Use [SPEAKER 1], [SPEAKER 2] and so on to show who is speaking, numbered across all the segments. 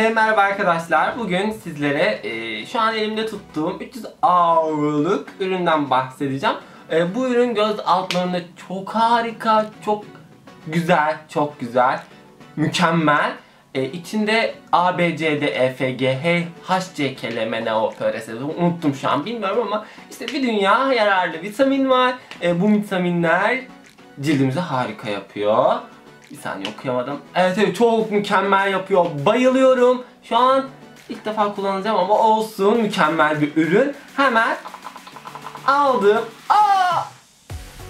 [SPEAKER 1] Herkese merhaba arkadaşlar. Bugün sizlere şu an elimde tuttuğum 300 avroluk üründen bahsedeceğim. Bu ürün göz altlarında çok harika, çok güzel, mükemmel. İçinde A, B, C, D, E, F, G, H, H, C, K, L, M, N, O, P, R, S, unuttum şu an bilmiyorum ama işte bir dünya yararlı vitamin var. Bu vitaminler cildimizi harika yapıyor. Bir saniye okuyamadım. Evet çok mükemmel yapıyor. Bayılıyorum. Şu an ilk defa kullanacağım ama olsun, mükemmel bir ürün. Hemen aldım.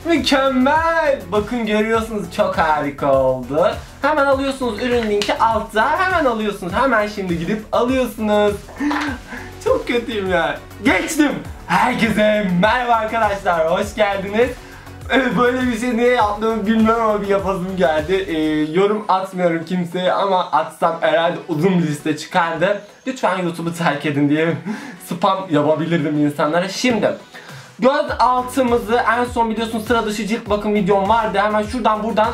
[SPEAKER 1] Mükemmel. Bakın görüyorsunuz çok harika oldu. Hemen alıyorsunuz, ürün linki altta. Hemen alıyorsunuz. Hemen şimdi gidip alıyorsunuz. Çok kötüyüm ya. Geçtim. Herkese merhaba arkadaşlar. Hoş geldiniz. Böyle bir şey niye yaptığımı bilmiyorum ama bir yapasım geldi. Yorum atmıyorum kimseye ama atsam herhalde uzun bir liste çıkardı. Lütfen YouTube'u terk edin diye spam yapabilirdim insanlara. Şimdi göz altımızı en son biliyorsun sıra dışı cilt bakım videom vardı. Hemen şuradan buradan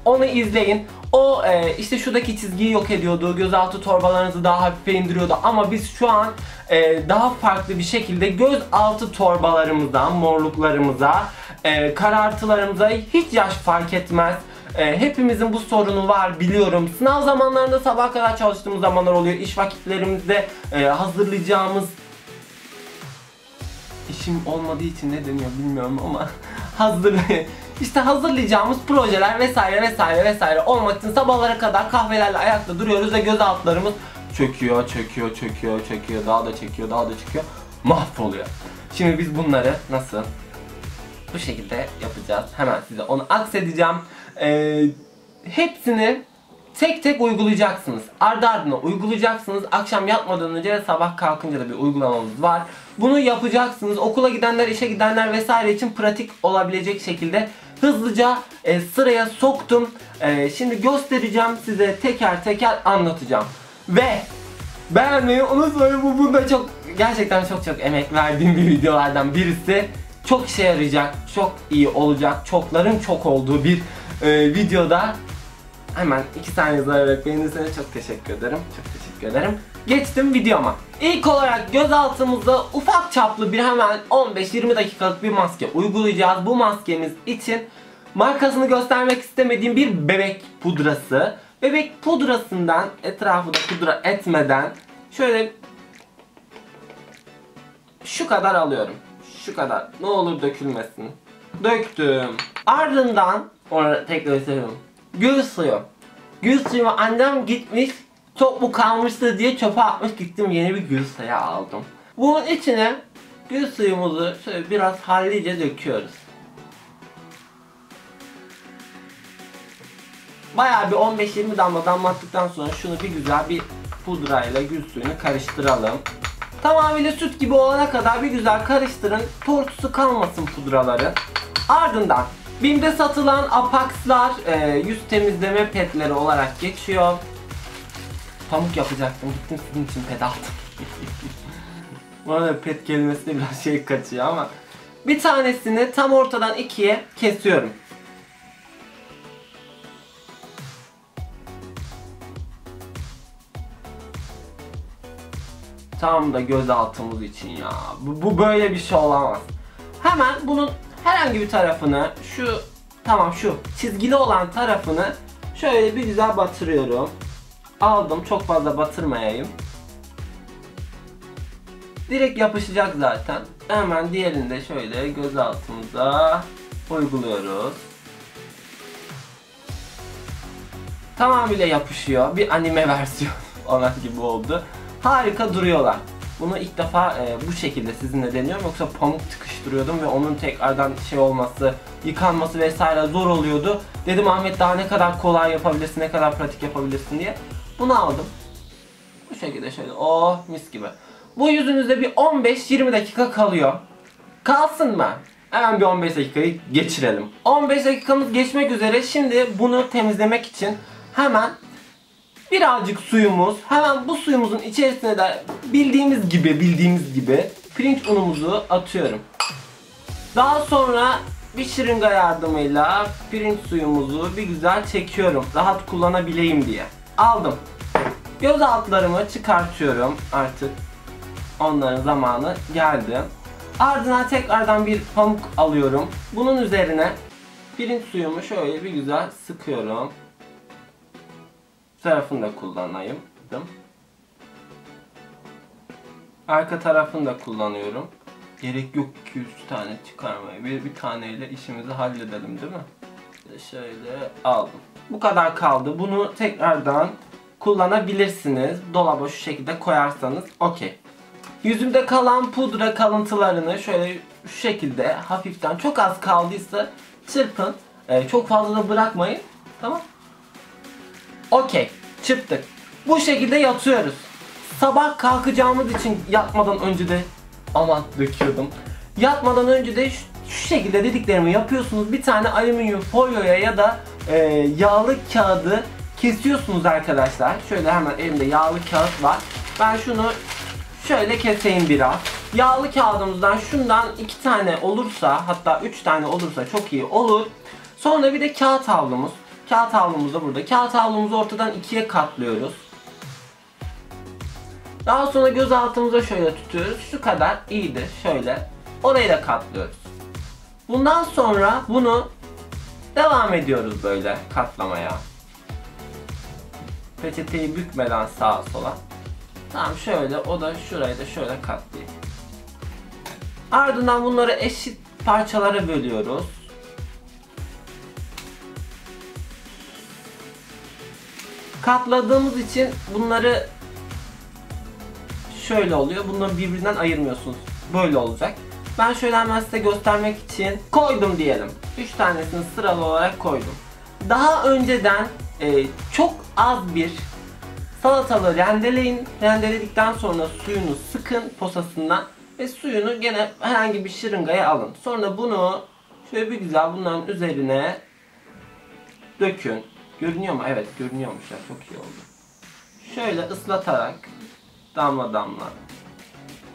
[SPEAKER 1] onu izleyin. O işte şuradaki çizgiyi yok ediyordu. Gözaltı torbalarınızı daha hafife indiriyordu. Ama biz şu an daha farklı bir şekilde gözaltı torbalarımızdan morluklarımıza, karartılarımıza hiç yaş fark etmez. Hepimizin bu sorunu var biliyorum. Sınav zamanlarında sabah kadar çalıştığımız zamanlar oluyor. İş vakitlerimizde hazırlayacağımız işim olmadığı için ne deniyor bilmiyorum ama hazırlayacağımız projeler vesaire olmak için sabahlara kadar kahvelerle ayakta duruyoruz ve göz altlarımız çöküyor, daha da çekiyor, mahvoluyor. Şimdi biz bunları nasıl bu şekilde yapacağız? Hemen size onu aksedeceğim. Hepsini tek tek uygulayacaksınız. Ardı ardına uygulayacaksınız. Akşam yatmadan önce ve sabah kalkınca da bir uygulamamız var. Bunu yapacaksınız. Okula gidenler, işe gidenler vesaire için pratik olabilecek şekilde hızlıca sıraya soktum. Şimdi göstereceğim size, teker teker anlatacağım. Ve beğenmeyi unutmayın. Bunda gerçekten çok emek verdiğim bir videolardan birisi. Çok işe yarayacak, çok iyi olacak, çokların çok olduğu bir videoda. Hemen 2 saniye zararak beğenirseniz çok teşekkür ederim. Geçtim videoma. İlk olarak göz altımızda ufak çaplı bir hemen 15-20 dakikalık bir maske uygulayacağız. Bu maskemiz için markasını göstermek istemediğim bir bebek pudrası. Bebek pudrasından etrafı da pudra etmeden şöyle şu kadar alıyorum. Şu kadar. Ne olur dökülmesin. Döktüm. Ardından tekrar söylüyorum. Gül suyu. Gül suyumu annem gitmiş, çok mu kalmıştı diye çöpe atmış, gittim yeni bir gül suyu aldım. Bunun içine gül suyumuzu şöyle biraz hallice döküyoruz. Bayağı bir 15-20 damla damlattıktan sonra şunu bir güzel bir pudrayla gül suyunu karıştıralım. Tamamıyla süt gibi olana kadar bir güzel karıştırın. Tortusu kalmasın pudraları. Ardından BİM'de satılan Apax'lar yüz temizleme petleri olarak geçiyor. Pamuk yapacaktım. Gittim sizin için pet aldım. Bu arada pet kelimesi de biraz kaçıyor ama. Bir tanesini tam ortadan ikiye kesiyorum. Tam da göz altımız için ya. Bu böyle bir şey olamaz. Hemen bunun herhangi bir tarafını şu çizgili olan tarafını şöyle bir güzel batırıyorum. Aldım, çok fazla batırmayayım. Direkt yapışacak zaten. Hemen diğerini de şöyle göz altımıza uyguluyoruz. Tamamıyla yapışıyor. Bir anime versiyon olan gibi oldu. Harika duruyorlar. Bunu ilk defa bu şekilde sizinle deniyorum, yoksa pamuk tıkıştırıyordum ve onun tekrardan olması, yıkanması vesaire zor oluyordu. Dedim Ahmet daha ne kadar kolay yapabilirsin, ne kadar pratik yapabilirsin diye. Bunu aldım. Bu şekilde şöyle mis gibi. Bu yüzünüzde bir 15-20 dakika kalıyor. Kalsın mı? Hemen bir 15 dakikayı geçirelim. 15 dakikamız geçmek üzere. Şimdi bunu temizlemek için hemen birazcık suyumuz, hemen bu suyumuzun içerisine de bildiğimiz gibi pirinç unumuzu atıyorum. Daha sonra bir şırınga yardımıyla pirinç suyumuzu bir güzel çekiyorum. Rahat kullanabileyim diye. Aldım. Göz altlarımı çıkartıyorum artık. Onların zamanı geldi. Ardından tekrardan bir pamuk alıyorum. Bunun üzerine pirinç suyumu şöyle bir güzel sıkıyorum. Bu tarafını da kullanayım. Arka tarafını da kullanıyorum. Gerek yok 2-3 tane çıkarmaya. Bir taneyle işimizi halledelim değil mi? Şöyle aldım. Bu kadar kaldı. Bunu tekrardan kullanabilirsiniz. Dolaba şu şekilde koyarsanız okey. Yüzümde kalan pudra kalıntılarını şöyle şu şekilde hafiften, çok az kaldıysa çırpın. Çok fazla da bırakmayın. Tamam. Okey. Çırptık. Bu şekilde yatıyoruz. Sabah kalkacağımız için yatmadan önce de aman döküyordum. Yatmadan önce de şu şekilde dediklerimi yapıyorsunuz. Bir tane alüminyum folyoya ya da yağlı kağıdı kesiyorsunuz arkadaşlar. Şöyle hemen elimde yağlı kağıt var. Ben şunu şöyle keseyim biraz. Yağlı kağıdımızdan şundan 2 tane olursa, hatta 3 tane olursa çok iyi olur. Sonra bir de kağıt havlumuz. Kağıt havlumuz da burada. Kağıt havlumuzu ortadan 2'ye katlıyoruz. Daha sonra göz altımıza şöyle tutuyoruz. Şu kadar iyidir. Şöyle. Orayı da katlıyoruz. Bundan sonra bunu devam ediyoruz böyle katlamaya. Peçeteyi bükmeden sağa sola. Tamam, şöyle, o da şurayı da şöyle katlayayım. Ardından bunları eşit parçalara bölüyoruz. Katladığımız için bunları şöyle oluyor. Bunları birbirinden ayırmıyorsunuz. Böyle olacak. Ben şöyle hemen size göstermek için koydum diyelim. 3 tanesini sıralı olarak koydum. Daha önceden çok az bir salatalığı rendeleyin. Rendeledikten sonra suyunu sıkın posasından ve suyunu gene herhangi bir şırıngaya alın. Sonra bunu şöyle bir güzel bunların üzerine dökün. Görünüyor mu? Evet, görünüyormuş ya. Çok iyi oldu. Şöyle ıslatarak damla damla.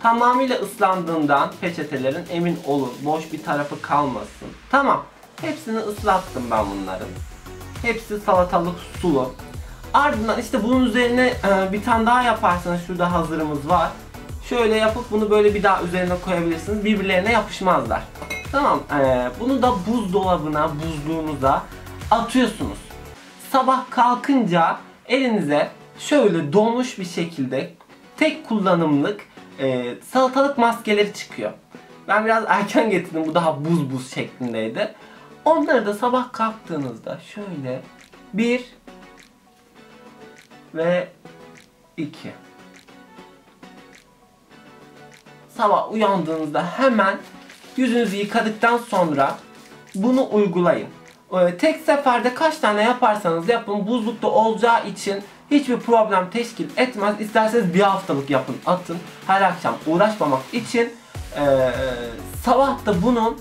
[SPEAKER 1] Tamamıyla ıslandığından peçetelerin emin olun. Boş bir tarafı kalmasın. Tamam. Hepsini ıslattım ben bunların. Hepsi salatalık sulu. Ardından işte bunun üzerine bir tane daha yaparsanız, şurada hazırımız var. Şöyle yapıp bunu böyle bir daha üzerine koyabilirsiniz. Birbirlerine yapışmazlar. Tamam. Bunu da buzdolabına, buzluğunuza atıyorsunuz. Sabah kalkınca elinize şöyle donmuş bir şekilde tek kullanımlık salatalık maskeleri çıkıyor. Ben biraz erken getirdim. Bu daha buz şeklindeydi. Onları da sabah kalktığınızda şöyle 1 ve 2. Sabah uyandığınızda hemen yüzünüzü yıkadıktan sonra bunu uygulayın. Tek seferde kaç tane yaparsanız yapın, buzlukta olacağı için hiçbir problem teşkil etmez. İsterseniz bir haftalık yapın, atın. Her akşam uğraşmamak için sabah da bunu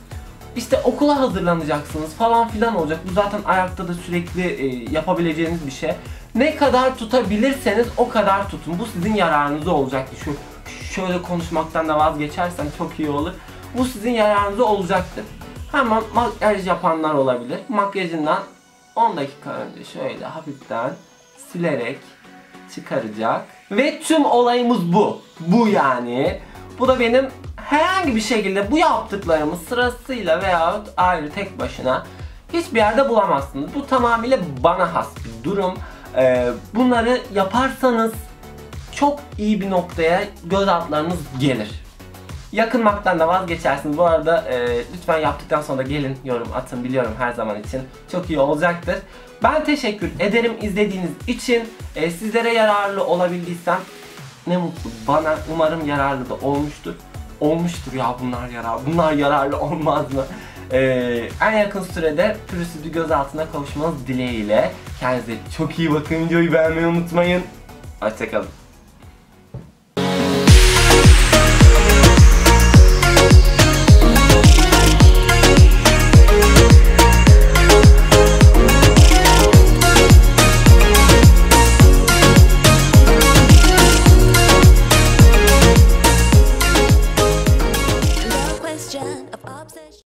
[SPEAKER 1] işte okula hazırlanacaksınız falan filan olacak. Bu zaten ayakta da sürekli yapabileceğiniz bir şey. Ne kadar tutabilirseniz o kadar tutun. Bu sizin yararınıza olacaktır. Şöyle konuşmaktan da vazgeçersem çok iyi olur. Bu sizin yararınıza olacaktır. Hemen makyaj yapanlar olabilir. Makyajından 10 dakika önce şöyle hafiften silerek çıkaracak. Ve tüm olayımız bu. Bu yani. Bu da benim herhangi bir şekilde bu yaptıklarımı sırasıyla veya ayrı tek başına hiçbir yerde bulamazsınız. Bu tamamıyla bana has bir durum. Bunları yaparsanız çok iyi bir noktaya göz altlarınız gelir. Yakınmaktan da vazgeçersiniz. Bu arada lütfen yaptıktan sonra da gelin yorum atın, biliyorum her zaman için çok iyi olacaktır. Ben teşekkür ederim izlediğiniz için. Sizlere yararlı olabildiysem ne mutlu bana. Umarım yararlı da olmuştur. Olmuştur ya, bunlar yararlı. Bunlar yararlı olmaz mı? En yakın sürede pürüzsüz bir göz altına kavuşmanız dileğiyle. Kendinize çok iyi bakın. Videoyu beğenmeyi unutmayın. Hoşçakalın.